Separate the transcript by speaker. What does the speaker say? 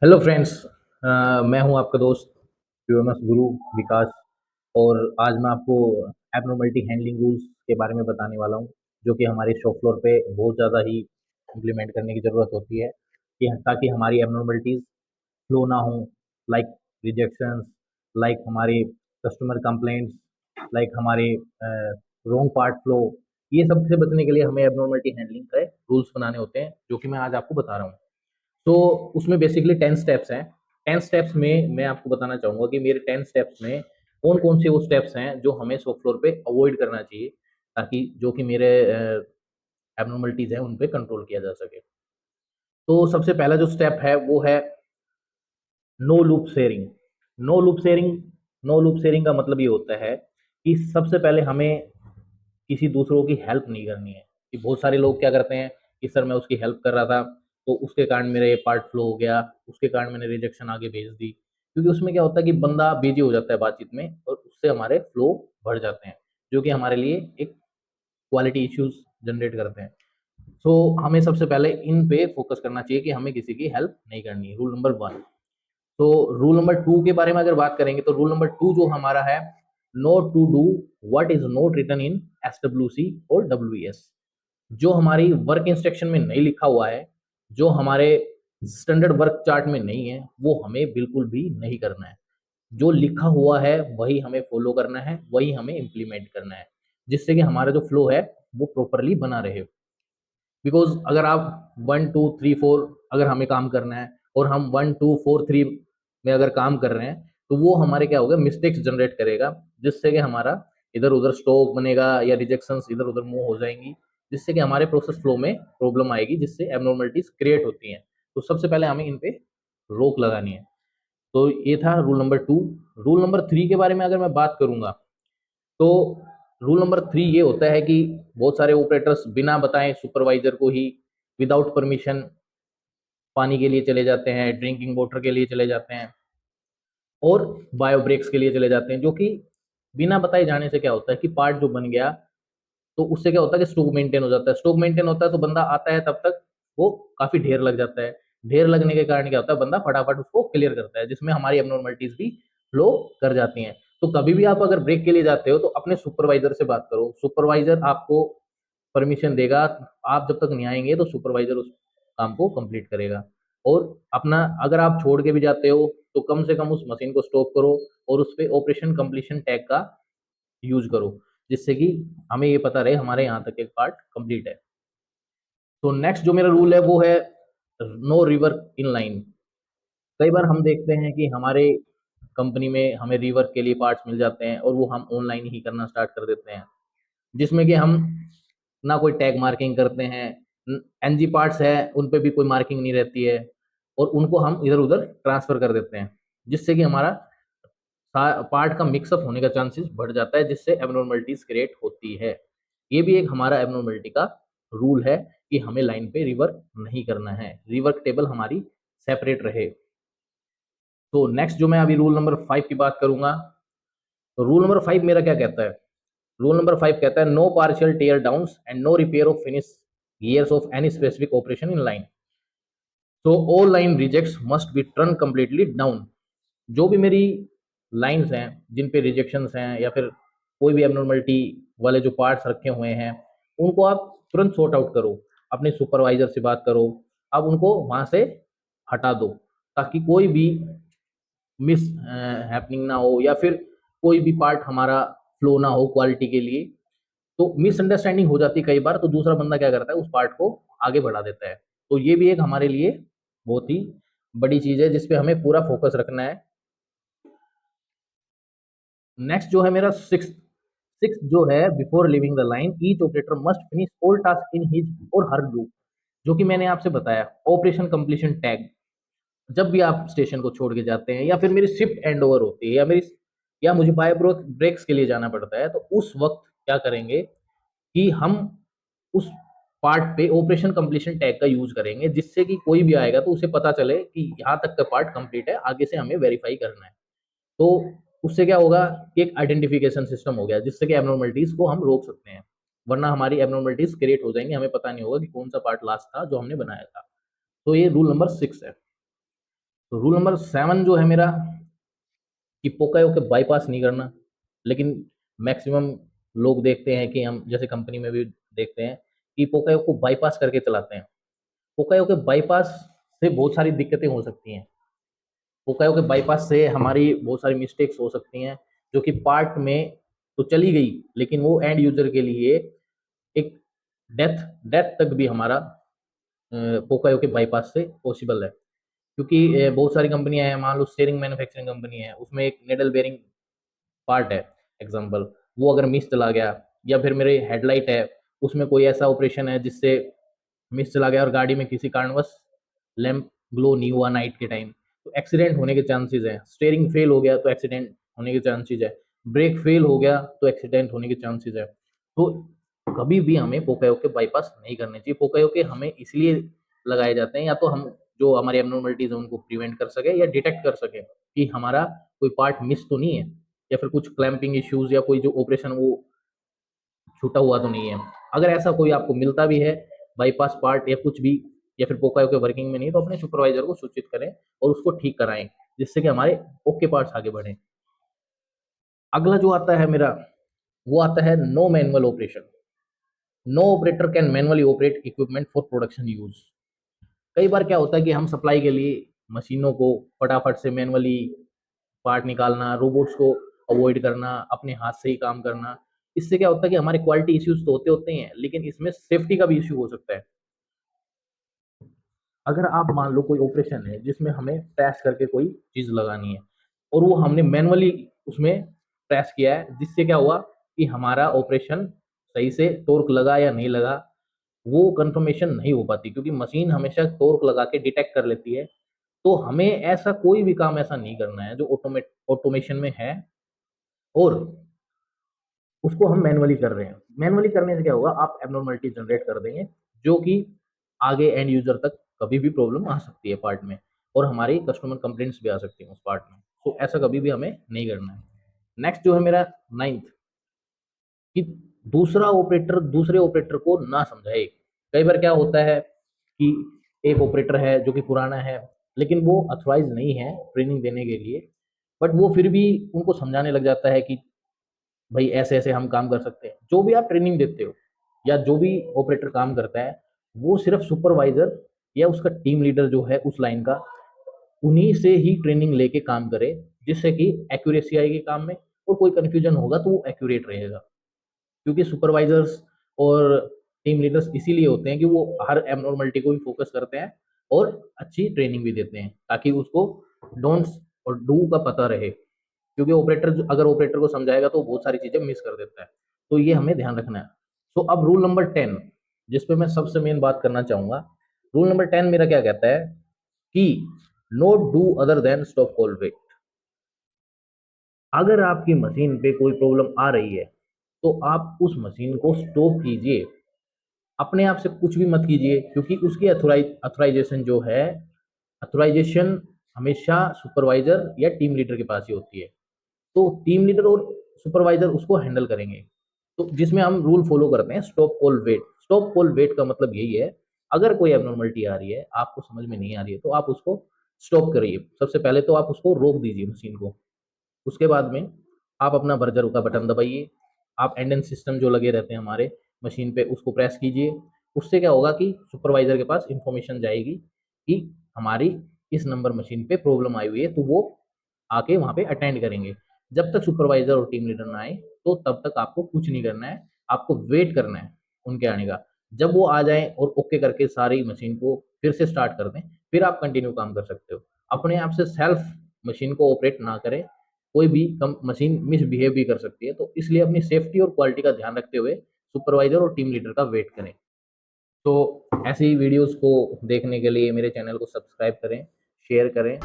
Speaker 1: Hello friends. मैं हूं आपका दोस्त यूएमएस गुरु विकास। और आज मैं आपको एबनॉर्मलिटी हैंडलिंग रूल्स के बारे में बताने वाला हूं, जो कि हमारे शॉप फ्लोर पे बहुत ज़्यादा ही इम्प्लीमेंट करने की ज़रूरत होती है कि ताकि हमारी एबनॉर्मलिटीज़ फ्लो ना हो, लाइक रिजेक्शंस, लाइक हमारे कस्टमर कंप्लेंट्स, लाइक हमारे रॉन्ग पार्ट फ्लो। ये सब से बचने के लिए हमें एबनॉर्मलिटी हैंडलिंग के रूल्स बनाने होते हैं, जो कि मैं आज आपको बता रहा हूँ। तो उसमें बेसिकली 10 स्टेप्स हैं। 10 स्टेप्स में मैं आपको बताना चाहूँगा कि मेरे 10 स्टेप्स में कौन-कौन से वो स्टेप्स हैं जो हमें शॉप फ्लोर पे अवॉइड करना चाहिए, ताकि जो कि मेरे एब्नॉर्मलिटीज़ हैं उन पे कंट्रोल किया जा सके। तो सबसे पहला जो स्टेप है वो है no loop sharing. No loop sharing no loop sharing का मतलब ये होता है कि सबसे पहले हमें किसी दूसरों की हेल्प नहीं करनी है। कि बहुत सारे लोग क्या करते हैं कि सर मैं उसकी हेल्प कर रहा था, तो उसके कारण मेरा ये पार्ट फ्लो हो गया, उसके कारण मैंने रिजेक्शन आगे भेज दी। क्योंकि उसमें क्या होता है कि बंदा बिजी हो जाता है बातचीत में और उससे हमारे फ्लो बढ़ जाते हैं, जो कि हमारे लिए एक क्वालिटी इश्यूज जनरेट करते हैं। सो हमें सबसे पहले इन पे फोकस करना चाहिए कि हमें किसी की हेल्प नहीं करनी है, रूल नंबर वन। तो रूल नंबर टू के बारे में अगर बात करेंगे तो रूल नंबर टू जो हमारा है, not to do what is not written in SWC और डब्ल्यूएस। जो हमारी वर्क इंस्ट्रक्शन में नहीं लिखा हुआ है, जो हमारे स्टैंडर्ड वर्क चार्ट में नहीं है, वो हमें बिल्कुल भी नहीं करना है। जो लिखा हुआ है वही हमें फॉलो करना है, वही हमें इम्प्लीमेंट करना है, जिससे कि हमारा जो फ्लो है वो प्रॉपरली बना रहे। बिकॉज अगर आप 1 2 3 4 अगर हमें काम करना है और हम 1 2 4 3 में अगर काम कर रहे हैं, तो वो हमारे क्या होगा, मिस्टेक्स जनरेट करेगा, जिससे कि हमारा इधर उधर स्टॉक बनेगा या रिजेक्शंस इधर उधर मूव हो जाएंगी, जिससे कि हमारे प्रोसेस फ्लो में प्रॉब्लम आएगी, जिससे एबनॉर्मलिटीज क्रिएट होती हैं। तो सबसे पहले हमें इन पे रोक लगानी है। तो ये था rule number two. Rule number three के बारे में अगर मैं बात करूंगा, तो रूल नंबर थ्री ये होता है कि बहुत सारे ऑपरेटर्स बिना बताएं सुपरवाइजर को ही विदाउट परमिशन पानी के लिए चले जाते हैं, ड्रिंकिंग वाटर के लिए चले जाते हैं और बायो ब्रेक्स के लिए चले जाते हैं, जो कि बिना बताए जाने से क्या होता है कि पार्ट जो बन गया, तो उससे क्या होता है कि स्टॉक मेंटेन हो जाता है। स्टॉक मेंटेन होता है तो बंदा आता है तब तक वो काफी ढेर लग जाता है। ढेर लगने के कारण क्या होता है, बंदा फटाफट उसको क्लियर करता है, जिसमें हमारी एबनॉर्मलिटीज भी फ्लो कर जाती हैं। तो कभी भी आप अगर ब्रेक के लिए जाते हो तो अपने सुपरवाइजर से बात करो, सुपरवाइजर आपको परमिशन देगा। आप जब तक नहीं आएंगे तो सुपरवाइजर उस काम को कंप्लीट करेगा। और अपना अगर आप छोड़ के भी जाते हो तो कम से कम उस मशीन को स्टॉप करो और उस पर ऑपरेशन कंप्लीशन टैग का यूज करो, जिससे कि हमें ये पता रहे हमारे यहाँ तक एक पार्ट कंप्लीट है। तो नेक्स्ट जो मेरा रूल है वो है नो रिवर्क इन लाइन। कई बार हम देखते हैं कि हमारे कंपनी में हमें रिवर्क के लिए पार्ट्स मिल जाते हैं और वो हम ऑनलाइन ही करना स्टार्ट कर देते हैं, जिसमें कि हम ना कोई टैग मार्किंग करते हैं, एनजी पार्ट्स है उन पे भी कोई मार्किंग नहीं रहती है, और उनको हम इधर उधर ट्रांसफर कर देते हैं, जिससे कि हमारा पार्ट का मिक्सअप होने का चांसेस बढ़ जाता है, जिससे एबनॉर्मलिटीज क्रिएट होती है। ये भी एक हमारा एबनॉर्मलिटी का रूल है कि हमें लाइन पे रिवर्क नहीं करना है, रिवर्क टेबल हमारी सेपरेट रहे। तो नेक्स्ट जो मैं अभी रूल नंबर 5 की बात करूंगा, तो रूल नंबर 5 मेरा क्या कहता है। रूल नंबर 5 कहता है no partial teardowns and no repair of finish gears of any specific operation in line. So all line rejects must be turn completely down. जो भी मेरी लाइंस हैं जिन पे रिजेक्शंस हैं या फिर कोई भी एबनॉर्मलिटी वाले जो पार्ट्स रखे हुए हैं, उनको आप तुरंत सॉर्ट आउट करो, अपने सुपरवाइजर से बात करो, अब उनको वहां से हटा दो, ताकि कोई भी मिस हैपनिंग ना हो या फिर कोई भी पार्ट हमारा फ्लो ना हो क्वालिटी के लिए। तो मिसअंडरस्टैंडिंग हो जाती है कई बार, तो दूसरा बंदा क्या करता है, उस पार्ट को आगे बढ़ा देता है। तो ये भी एक हमारे लिए बहुत ही बड़ी चीज है जिसपे हमें पूरा फोकस रखना है। नेक्स्ट जो है मेरा सिक्स सिक्स जो है, before living the line each operator must finish all task in his और हर लूप। जो कि मैंने आपसे बताया, ऑपरेशन कंप्लीशन टैग। जब भी आप स्टेशन को छोड़ के जाते हैं या फिर मेरी शिफ्ट एंड ओवर होती है या मुझे बाय ब्रेक्स के लिए जाना पड़ता है, तो उस वक्त क्या करेंगे कि हम उस पार्ट पे ऑपरेशन कंप्लीशन टैग का यूज करेंगे, जिससे कि कोई भी आएगा तो उसे पता चले कि यहाँ तक का पार्ट कंप्लीट है, आगे से हमें वेरीफाई करना है। तो उससे क्या होगा कि एक आइडेंटिफिकेशन सिस्टम हो गया, जिससे कि एबनॉर्मलिटीज को हम रोक सकते हैं। वरना हमारी एबनॉर्मलिटीज क्रिएट हो जाएंगी, हमें पता नहीं होगा कि कौन सा पार्ट लास्ट था जो हमने बनाया था। तो ये रूल नंबर 6 है। तो रूल नंबर 7 जो है मेरा कि पोकायो के बाईपास नहीं करना। लेकिन मैक्सिमम लोग देखते हैं कि हम जैसे कंपनी में भी देखते हैं कि पोकायो को बाईपास करके चलाते हैं। पोकायो के बाईपास से बहुत सारी दिक्कतें हो सकती हैं। पोकायो के बाईपास से हमारी बहुत सारी मिस्टेक्स हो सकती हैं, जो कि पार्ट में तो चली गई, लेकिन वो एंड यूजर के लिए एक डेथ डेथ तक भी हमारा पोकायो के बाईपास से पॉसिबल है। क्योंकि बहुत सारी कंपनियां हैं, मान लो स्टीयरिंग मैन्युफैक्चरिंग कंपनी है, उसमें एक निडल बेरिंग पार्ट है एग्जाम्पल, वो अगर मिस चला गया, या फिर मेरे हेडलाइट है उसमें कोई ऐसा ऑपरेशन है जिससे मिस चला गया और गाड़ी में किसी कारणवश लैंप ग्लो नहीं हुआ नाइट के टाइम, तो एक्सीडेंट होने के चांसेस है। स्टेयरिंग फेल हो गया तो एक्सीडेंट होने के चांसेस है। ब्रेक फेल हो गया तो एक्सीडेंट होने के चांसेस है। तो कभी भी हमें पोकायो के बाईपास नहीं करने चाहिए। पोकायो के हमें इसलिए लगाए जाते हैं, या तो हम जो हमारी एबनॉर्मलिटीज है उनको प्रिवेंट कर सके या डिटेक्ट कर सके कि हमारा कोई पार्ट मिस तो नहीं है, या फिर कुछ क्लैंपिंग इश्यूज या कोई जो ऑपरेशन वो छूटा हुआ तो नहीं है। अगर ऐसा कोई आपको मिलता भी है बाईपास पार्ट या कुछ भी, या फिर पोकायो के वर्किंग में नहीं, तो अपने सुपरवाइजर को सूचित करें और उसको ठीक कराएं, जिससे कि हमारे ओके पार्ट्स आगे बढ़े। अगला जो आता है मेरा, वो आता है no manual operation. No operator can manually operate equipment for production use. कई बार क्या होता है कि हम सप्लाई के लिए मशीनों को फटाफट से मैनुअली पार्ट निकालना, रोबोट्स को अवॉइड करना, अपने हाथ से ही काम करना, इससे क्या होता है कि हमारे क्वालिटी इश्यूज तो होते होते हैं, लेकिन इसमें सेफ्टी का भी इश्यू हो सकता है। अगर आप मान लो कोई ऑपरेशन है जिसमें हमें प्रेस करके कोई चीज लगानी है, और वो हमने मैनुअली उसमें प्रेस किया है, जिससे क्या हुआ कि हमारा ऑपरेशन सही से टॉर्क लगा या नहीं लगा, वो कंफर्मेशन नहीं हो पाती, क्योंकि मशीन हमेशा टॉर्क लगा के डिटेक्ट कर लेती है। तो हमें ऐसा कोई भी काम ऐसा नहीं करना है जो ऑटोमेशन में है और उसको हम मैनुअली कर रहे हैं। मैनुअली करने से क्या होगा, आप एबनॉर्मलिटी जनरेट कर देंगे, जो कि आगे एंड यूजर तक कभी भी प्रॉब्लम आ सकती है पार्ट में, और हमारी कस्टमर कंप्लेंट्स भी आ सकती हैं उस पार्ट में। तो ऐसा कभी भी हमें नहीं करना है। नेक्स्ट जो है मेरा 9th, कि दूसरा ऑपरेटर दूसरे ऑपरेटर को ना समझाए। कई बार क्या होता है कि एक ऑपरेटर है जो कि पुराना है, लेकिन वो अथोराइज नहीं है ट्रेनिंग देने के लिए, बट वो फिर भी उनको समझाने लग जाता है कि भाई ऐसे ऐसे हम काम कर सकते हैं। जो भी आप ट्रेनिंग देते हो या जो भी ऑपरेटर काम करता है, वो सिर्फ सुपरवाइजर या उसका टीम लीडर जो है उस लाइन का, उन्हीं से ही ट्रेनिंग लेके काम करे, जिससे कि एक्यूरेसी आएगी काम में, और कोई कंफ्यूजन होगा तो वो एक्यूरेट रहेगा। क्योंकि सुपरवाइजर्स और टीम लीडर्स इसीलिए होते हैं कि वो हर एबनॉर्मलिटी को भी फोकस करते हैं और अच्छी ट्रेनिंग भी देते हैं, ताकि उसको डोंट्स और डू का पता रहे। क्योंकि ऑपरेटर अगर ऑपरेटर को समझाएगा तो बहुत सारी चीजें मिस कर देता है। तो ये हमें ध्यान रखना है। तो अब रूल नंबर 10, जिसपे मैं सबसे मेन बात करना चाहूंगा। रूल नंबर 10 मेरा क्या कहता है कि no do other than stop call wait. अगर आपकी मशीन पे कोई प्रॉब्लम आ रही है, तो आप उस मशीन को स्टॉप कीजिए। अपने आप से कुछ भी मत कीजिए, क्योंकि उसकी अथोराइजेशन जो है, अथोराइजेशन हमेशा सुपरवाइजर या टीम लीडर के पास ही होती है। तो टीम लीडर और सुपरवाइजर उसको हैंडल करेंगे। तो जिसमें हम रूल फॉलो करते हैं stop call wait. Stop call wait का मतलब यही है, अगर कोई एबनॉर्मलिटी आ रही है, आपको समझ में नहीं आ रही है, तो आप उसको स्टॉप करिए। सबसे पहले तो आप उसको रोक दीजिए मशीन को। उसके बाद में आप अपना बर्जर का बटन दबाइए। आप एंड एंड सिस्टम जो लगे रहते हैं हमारे मशीन पे, उसको प्रेस कीजिए। उससे क्या होगा कि सुपरवाइजर के पास इंफॉर्मेशन जाएगी कि हमारी इस नंबर मशीन पे प्रॉब्लम आई हुई है, तो वो आके वहाँ पे अटेंड करेंगे। जब तक सुपरवाइजर और टीम लीडर ना आए, तो तब तक आपको कुछ नहीं करना है, आपको वेट करना है उनके आने का। जब वो आ जाएं और ओके करके सारी मशीन को फिर से स्टार्ट कर दें, फिर आप कंटिन्यू काम कर सकते हो। अपने आप से सेल्फ मशीन को ऑपरेट ना करें। कोई भी कम मशीन मिसबिहेव भी कर सकती है, तो इसलिए अपनी सेफ्टी और क्वालिटी का ध्यान रखते हुए सुपरवाइजर और टीम लीडर का वेट करें। तो ऐसी ही वीडियोस को देखने के लिए मेरे चैनल को सब्सक्राइब करें, शेयर करें